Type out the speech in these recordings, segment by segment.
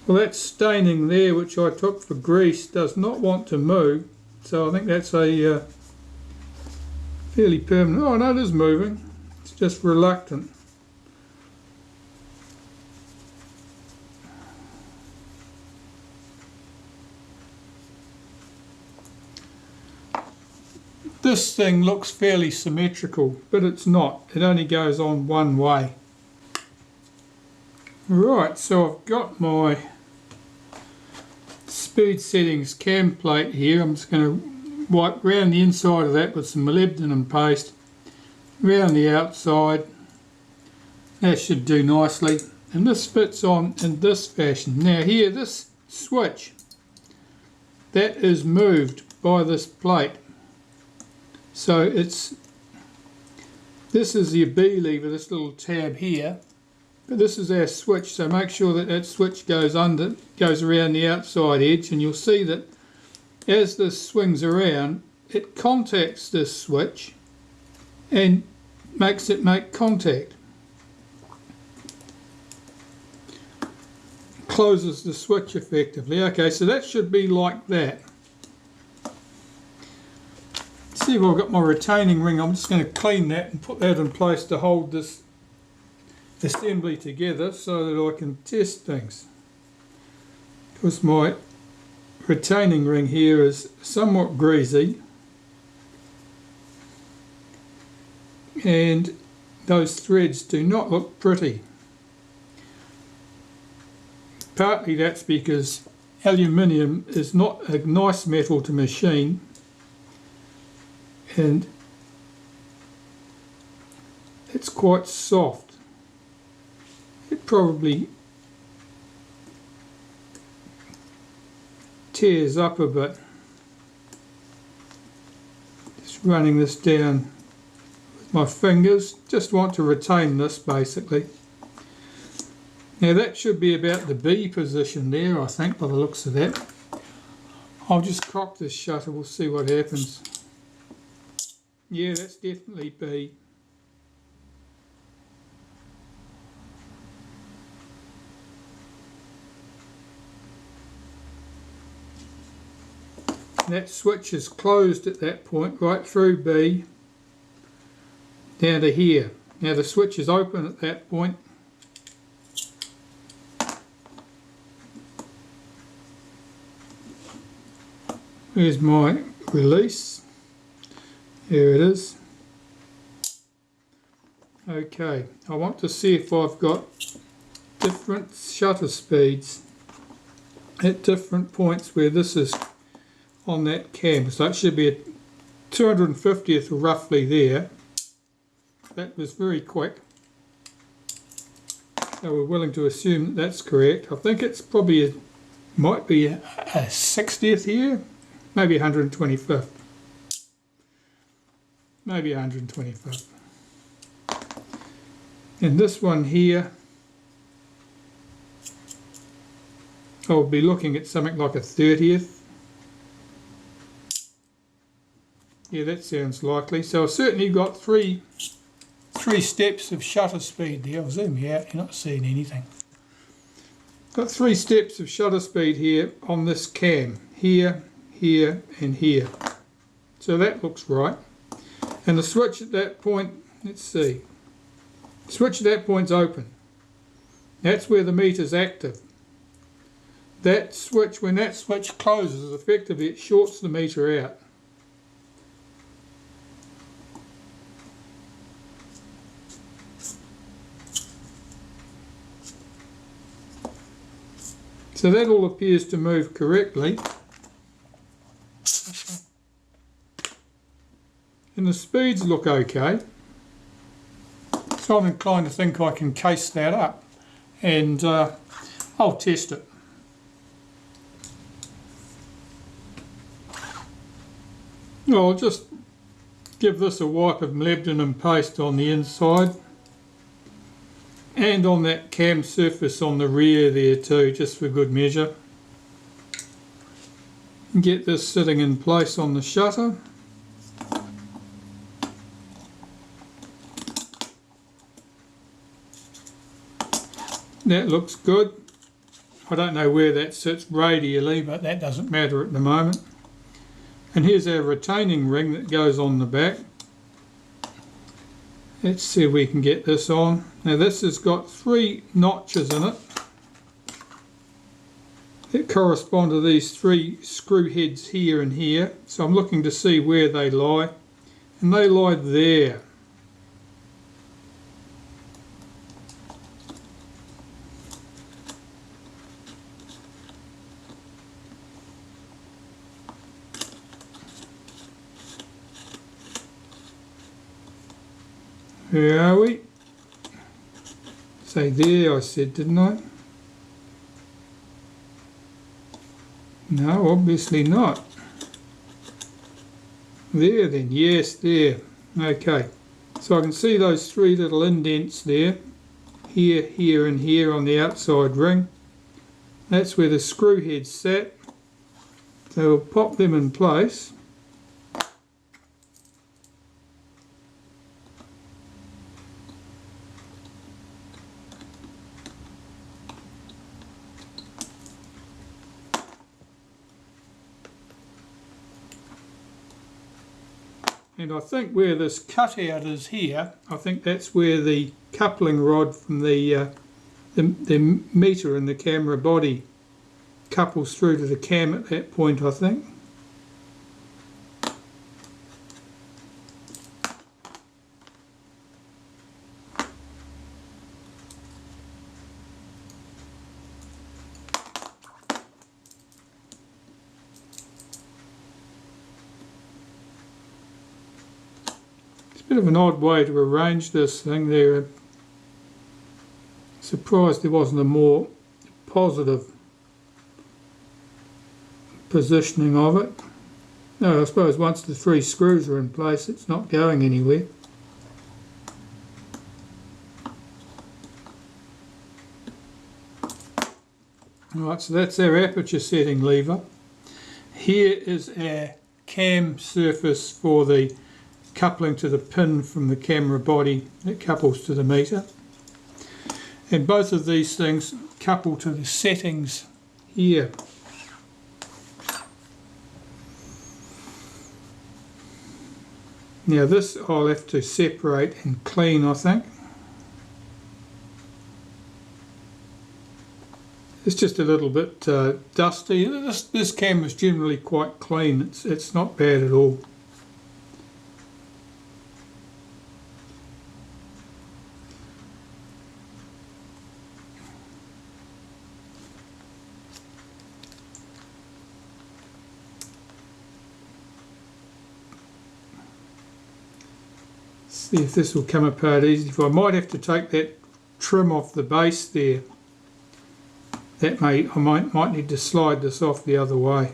Well, that staining there, which I took for grease, does not want to move, so I think that's a fairly permanent. Oh no, it is moving, it's just reluctant. This thing looks fairly symmetrical, but it's not. It only goes on one way. Right, so I've got my speed settings cam plate here. I'm just going to wipe around the inside of that with some molybdenum paste, around the outside. That should do nicely. And this fits on in this fashion. Now here, this switch, that is moved by this plate. So this is the B lever, this little tab here, but this is our switch, so make sure that that switch goes around the outside edge, and you'll see that as this swings around, it contacts this switch and makes it make contact. Closes the switch effectively. Okay, so that should be like that. See if I've got my retaining ring. I'm just going to clean that and put that in place to hold this assembly together so that I can test things. Because my retaining ring here is somewhat greasy and those threads do not look pretty. Partly that's because aluminium is not a nice metal to machine, and it's quite soft. It probably tears up a bit. Just running this down with my fingers. Just want to retain this basically. Now that should be about the B position there, I think, by the looks of that. I'll just cock this shutter, we'll see what happens. Yeah, that's definitely B. That switch is closed at that point, right through B, down to here. Now the switch is open at that point. Here's my release. Here it is. Okay, I want to see if I've got different shutter speeds at different points where this is on that cam. So it should be at 250th roughly there. That was very quick. So we're willing to assume that that's correct. I think it's probably might be a 60th here, maybe 125th. Maybe 125th. And this one here, I'll be looking at something like a 30th. Yeah, that sounds likely. So I've certainly got three steps of shutter speed there. I'll zoom you out, you're not seeing anything. Got 3 steps of shutter speed here on this cam. Here, here and here. So that looks right. And the switch at that point, let's see. The switch at that point's open. That's where the meter's active. That switch, when that switch closes, effectively it shorts the meter out. So that all appears to move correctly. And the speeds look okay. So I'm inclined to think I can case that up and I'll test it. I'll just give this a wipe of molybdenum paste on the inside and on that cam surface on the rear there too, just for good measure. Get this sitting in place on the shutter. That looks good. I don't know where that sits radially, but that doesn't matter at the moment. And here's our retaining ring that goes on the back. Let's see if we can get this on. Now this has got 3 notches in it that correspond to these 3 screw heads here and here. So I'm looking to see where they lie, and they lie there. Where are we? Say there, I said, didn't I? No, obviously not. There then, yes, there. Okay, so I can see those 3 little indents there. Here, here and here on the outside ring. That's where the screw heads sat. So we'll pop them in place. And I think where this cutout is here, I think that's where the coupling rod from the meter in the camera body couples through to the cam at that point, I think. Bit of an odd way to arrange this thing there. Surprised there wasn't a more positive positioning of it. No, I suppose once the 3 screws are in place, it's not going anywhere. Alright, so that's our aperture setting lever. Here is our cam surface for the coupling to the pin from the camera body that couples to the meter, and both of these things couple to the settings here. Now this I'll have to separate and clean, I think. It's just a little bit dusty. This camera's generally quite clean, it's not bad at all. See if this will come apart easily. I might have to take that trim off the base there. I might need to slide this off the other way.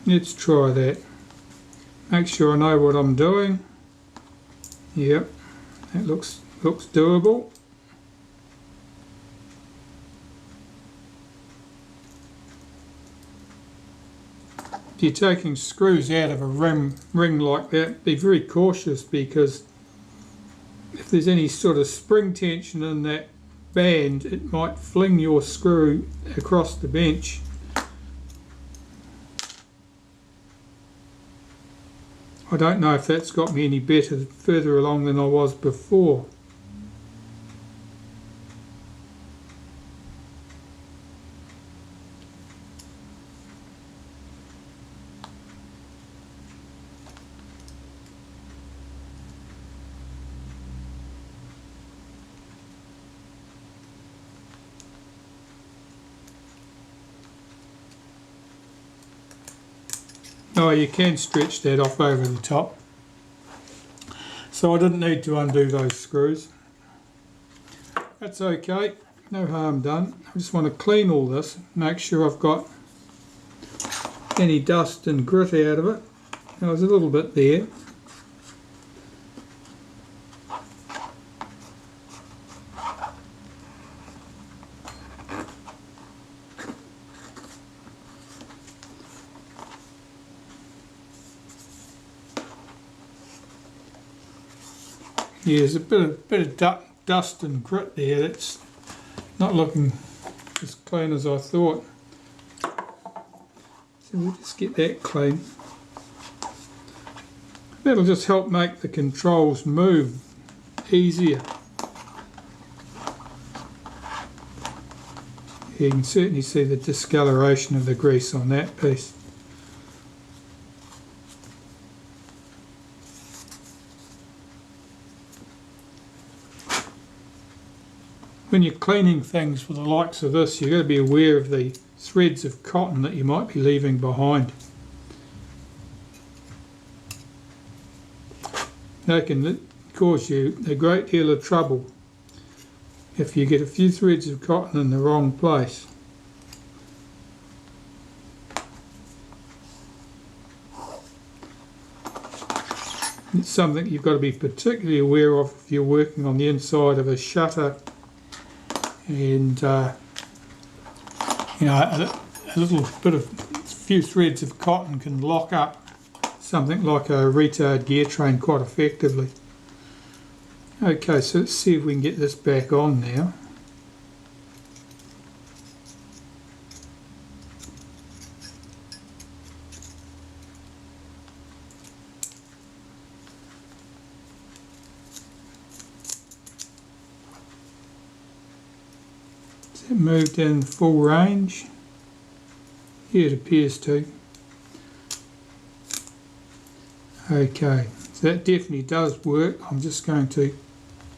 Let's try that. Make sure I know what I'm doing. Yep. It looks doable. If you're taking screws out of a ring like that, be very cautious, because if there's any sort of spring tension in that band, it might fling your screw across the bench. I don't know if that's got me any further along than I was before. Oh, you can stretch that off over the top. So I didn't need to undo those screws. That's okay, no harm done. I just want to clean all this, make sure I've got any dust and grit out of it. There's a little bit there. Yeah, there's a bit of dust and grit there. That's not looking as clean as I thought. So we'll just get that clean. That'll just help make the controls move easier. You can certainly see the discoloration of the grease on that piece. When you're cleaning things with the likes of this, you've got to be aware of the threads of cotton that you might be leaving behind. They can cause you a great deal of trouble if you get a few threads of cotton in the wrong place. It's something you've got to be particularly aware of if you're working on the inside of a shutter, and you know, a little bit of few threads of cotton can lock up something like a retard gear train quite effectively. Okay, so let's see if we can get this back on now. Has it moved in full range? Yeah, it appears to. Okay, so that definitely does work. I'm just going to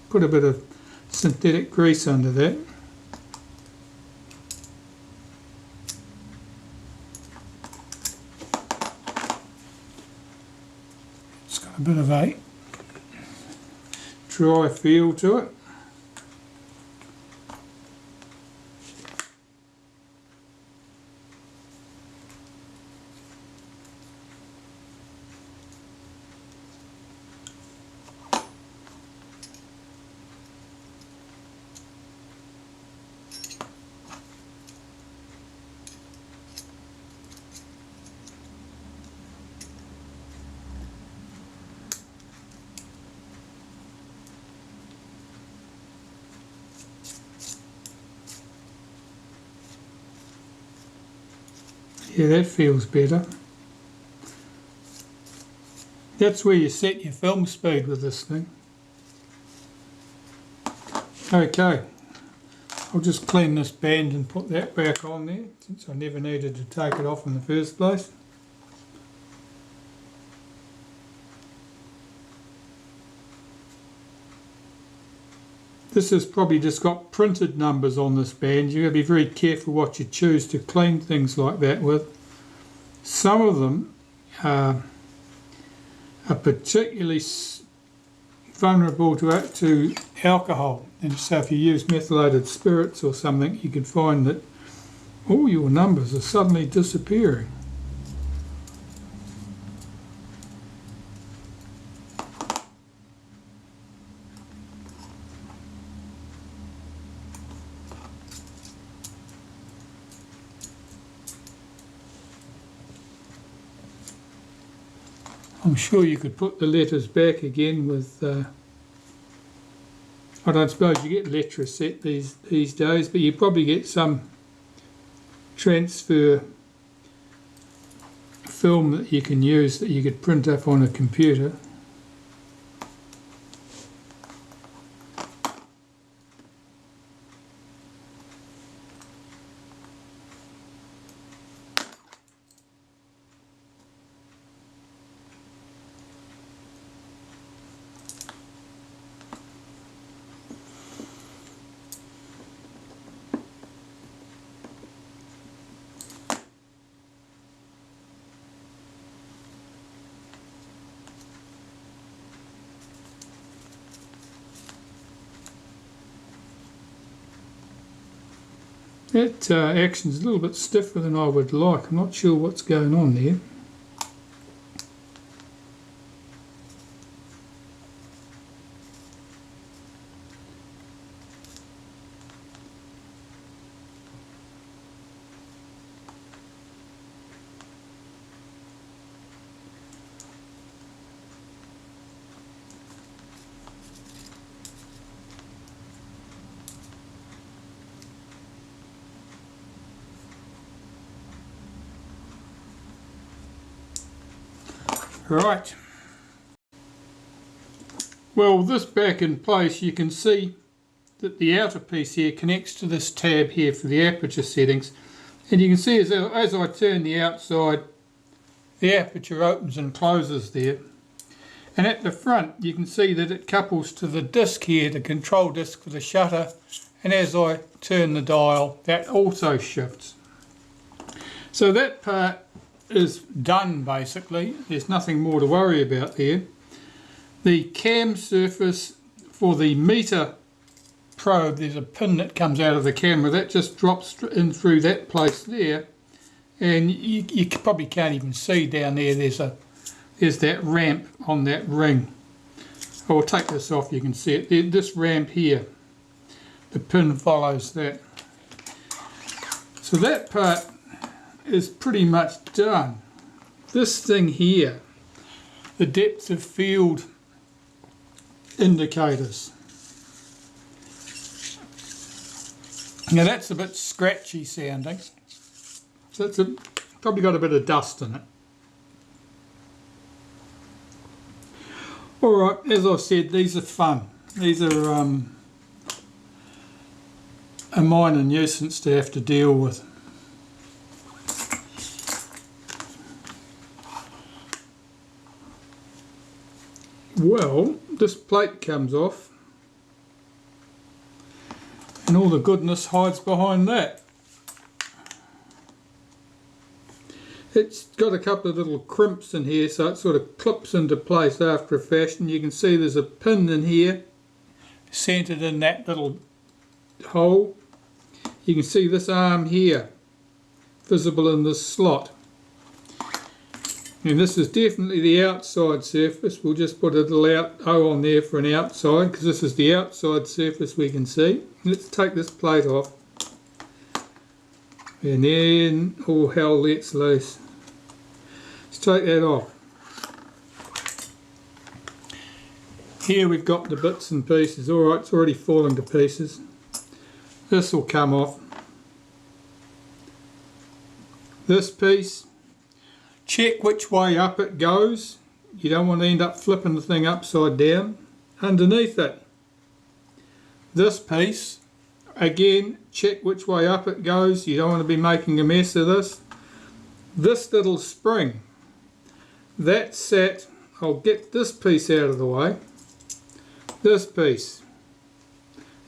put a bit of synthetic grease under that. It's got a bit of a dry feel to it. Yeah, that feels better. That's where you set your film speed with this thing. Okay, I'll just clean this band and put that back on there, since I never needed to take it off in the first place. This has probably just got printed numbers on this band. You've got to be very careful what you choose to clean things like that with. Some of them are particularly vulnerable to alcohol, and so if you use methylated spirits or something, you can find that all your numbers are suddenly disappearing. I'm sure you could put the letters back again with, I don't suppose you get Lectra set these days, but you probably get some transfer film that you can use that you could print up on a computer. That action's a little bit stiffer than I would like. I'm not sure what's going on there. Right. Well, with this back in place, you can see that the outer piece here connects to this tab here for the aperture settings, and you can see as I turn the outside, the aperture opens and closes there. And at the front you can see that it couples to the disc here, the control disc for the shutter, and as I turn the dial that also shifts. So that part is done basically, there's nothing more to worry about there. The cam surface for the meter probe, there's a pin that comes out of the camera that just drops in through that place there, and you probably can't even see down there, there's that ramp on that ring. I'll take this off, you can see it. This ramp here, the pin follows that. So that part is pretty much done. This thing here, the depth of field indicators. Now that's a bit scratchy sounding, so it's probably got a bit of dust in it. Alright, as I've said, these are fun. These are a minor nuisance to have to deal with. Well, this plate comes off and all the goodness hides behind that. It's got a couple of little crimps in here, so it sort of clips into place after a fashion. You can see there's a pin in here centered in that little hole. You can see this arm here visible in this slot. And this is definitely the outside surface. We'll just put a little O on there for an outside, because this is the outside surface we can see. Let's take this plate off. And then all hell lets loose. Let's take that off. Here we've got the bits and pieces. Alright, it's already falling to pieces. This will come off. This piece, check which way up it goes. You don't want to end up flipping the thing upside down. Underneath it, this piece, again, check which way up it goes. You don't want to be making a mess of this. This little spring, that's set. I'll get this piece out of the way. This piece,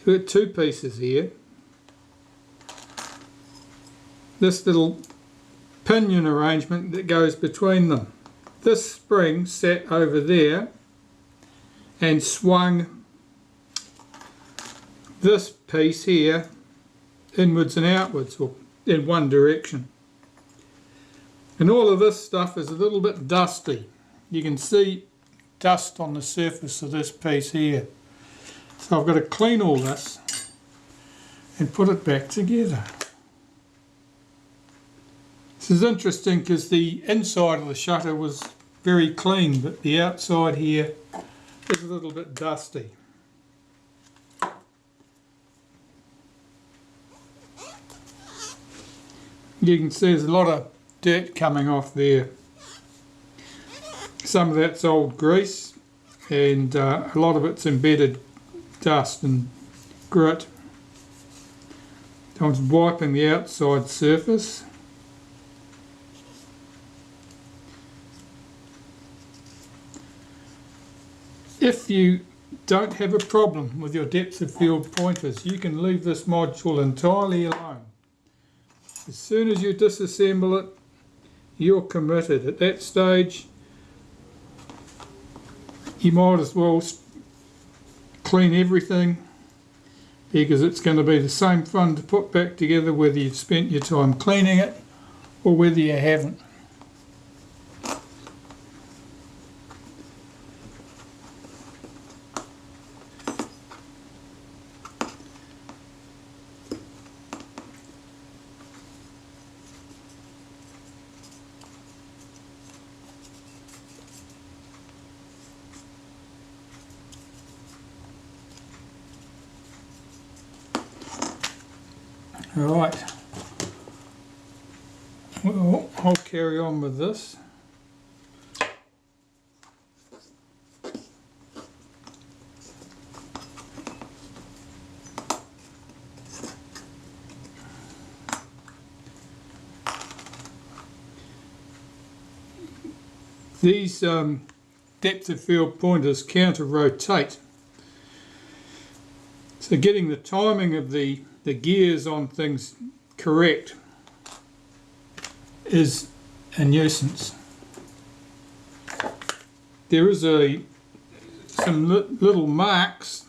we've got two pieces here. This little pinion arrangement that goes between them. This spring sat over there and swung this piece here inwards and outwards, or in one direction. And all of this stuff is a little bit dusty. You can see dust on the surface of this piece here. So I've got to clean all this and put it back together. This is interesting because the inside of the shutter was very clean, but the outside here is a little bit dusty. You can see there's a lot of dirt coming off there. Some of that's old grease, and a lot of it's embedded dust and grit. I'm just wiping the outside surface. If you don't have a problem with your depth of field pointers, you can leave this module entirely alone. As soon as you disassemble it, you're committed. At that stage, you might as well clean everything, because it's going to be the same fun to put back together whether you've spent your time cleaning it or whether you haven't. Right, well, I'll carry on with this. These depth of field pointers counter rotate, so getting the timing of the gears on things correct is a nuisance. There is some little marks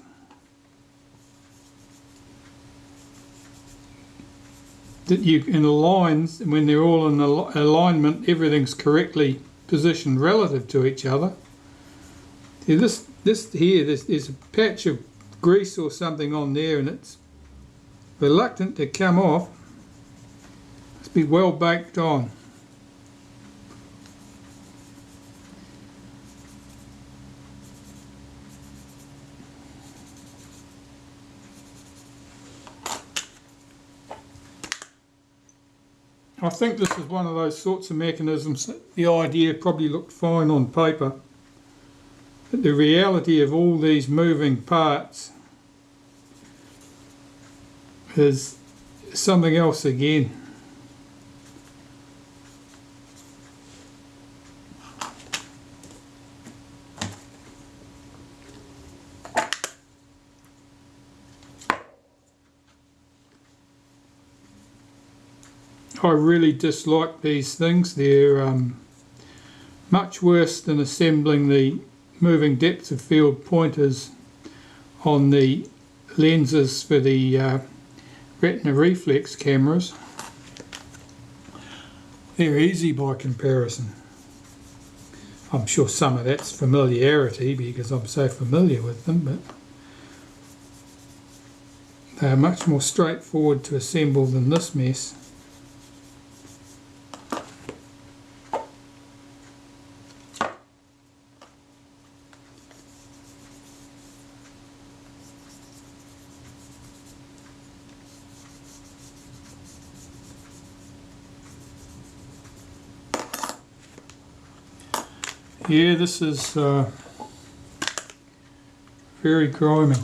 that you can align when they're all in alignment, everything's correctly positioned relative to each other. See, this here, there's a patch of grease or something on there and it's reluctant to come off. Must be well baked on. I think this is one of those sorts of mechanisms that the idea probably looked fine on paper, but the reality of all these moving parts is something else again. I really dislike these things. They're much worse than assembling the moving depth of field pointers on the lenses for the retina reflex cameras. They're easy by comparison. I'm sure some of that's familiarity because I'm so familiar with them, but they're much more straightforward to assemble than this mess. Yeah, this is very grimy.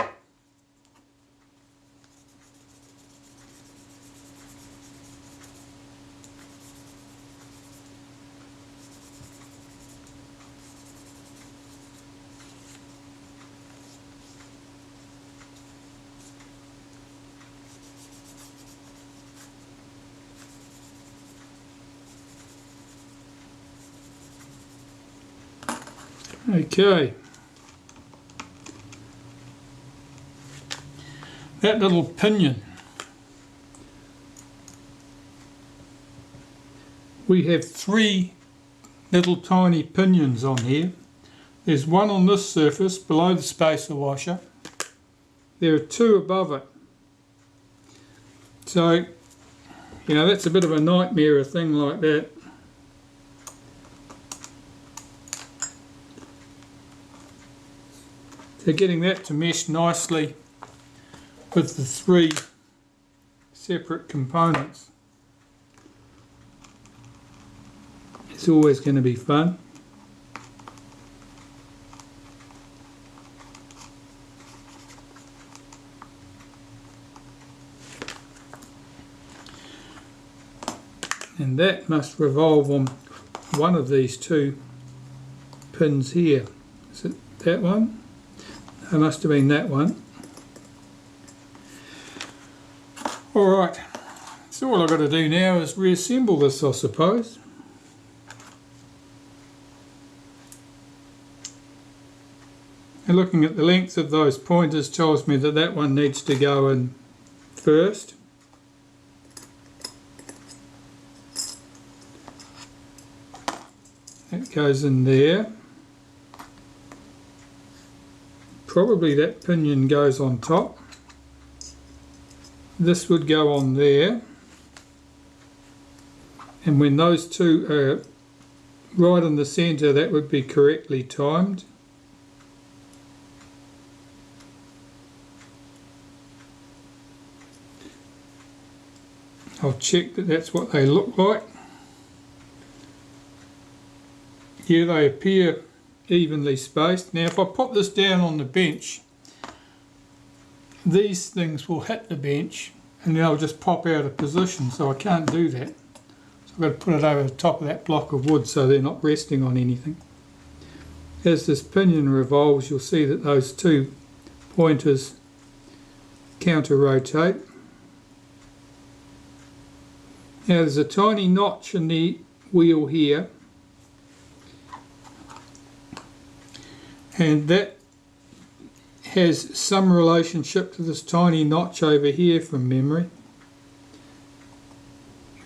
Okay, that little pinion, we have 3 little tiny pinions on here. There's one on this surface below the spacer washer. There are 2 above it. So, you know, that's a bit of a nightmare, a thing like that. So getting that to mesh nicely with the 3 separate components is always going to be fun. And that must revolve on one of these 2 pins here. Is it that one? It must have been that one. Alright, so all I've got to do now is reassemble this, I suppose. And looking at the length of those pointers tells me that that one needs to go in first. That goes in there. Probably that pinion goes on top. This would go on there. And when those 2 are right in the centre, that would be correctly timed. I'll check that that's what they look like. Yeah, they appear evenly spaced. Now if I pop this down on the bench, these things will hit the bench and they'll just pop out of position, so I can't do that. So I've got to put it over the top of that block of wood so they're not resting on anything. as this pinion revolves, you'll see that those two pointers counter-rotate. Now there's a tiny notch in the wheel here, and that has some relationship to this tiny notch over here from memory.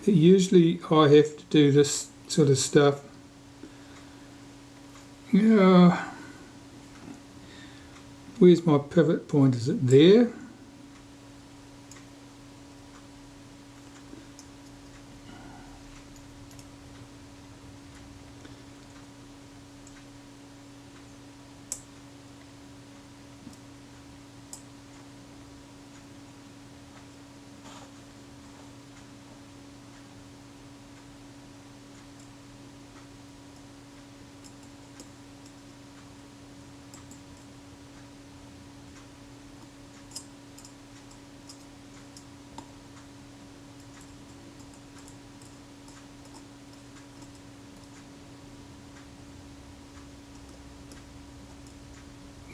Usually I have to do this sort of stuff. Where's my pivot point? Is it there?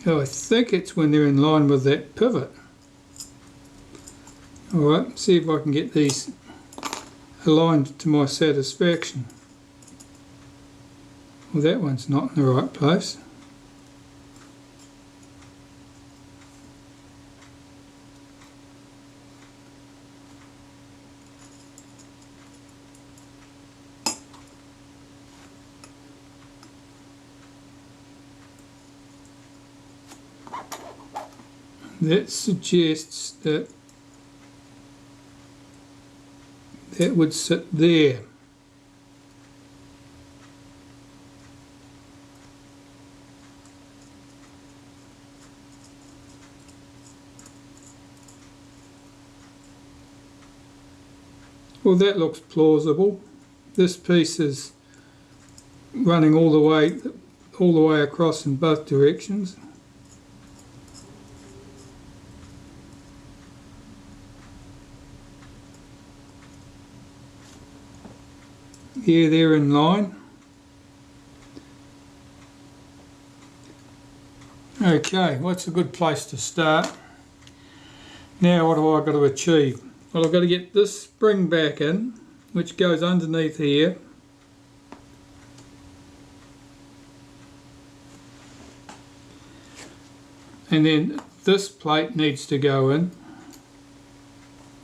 So I think it's when they're in line with that pivot. Alright, see if I can get these aligned to my satisfaction. Well, that one's not in the right place. That suggests that that would sit there. Well, that looks plausible. This piece is running all the way across in both directions. Here they're in line. Okay, what's a good place to start? Now what do I got to achieve? Well, I've got to get this spring back in, which goes underneath here. And then this plate needs to go in.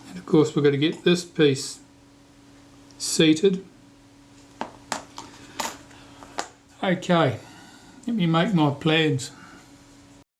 And of course we've got to get this piece seated. Okay, let me make my plans.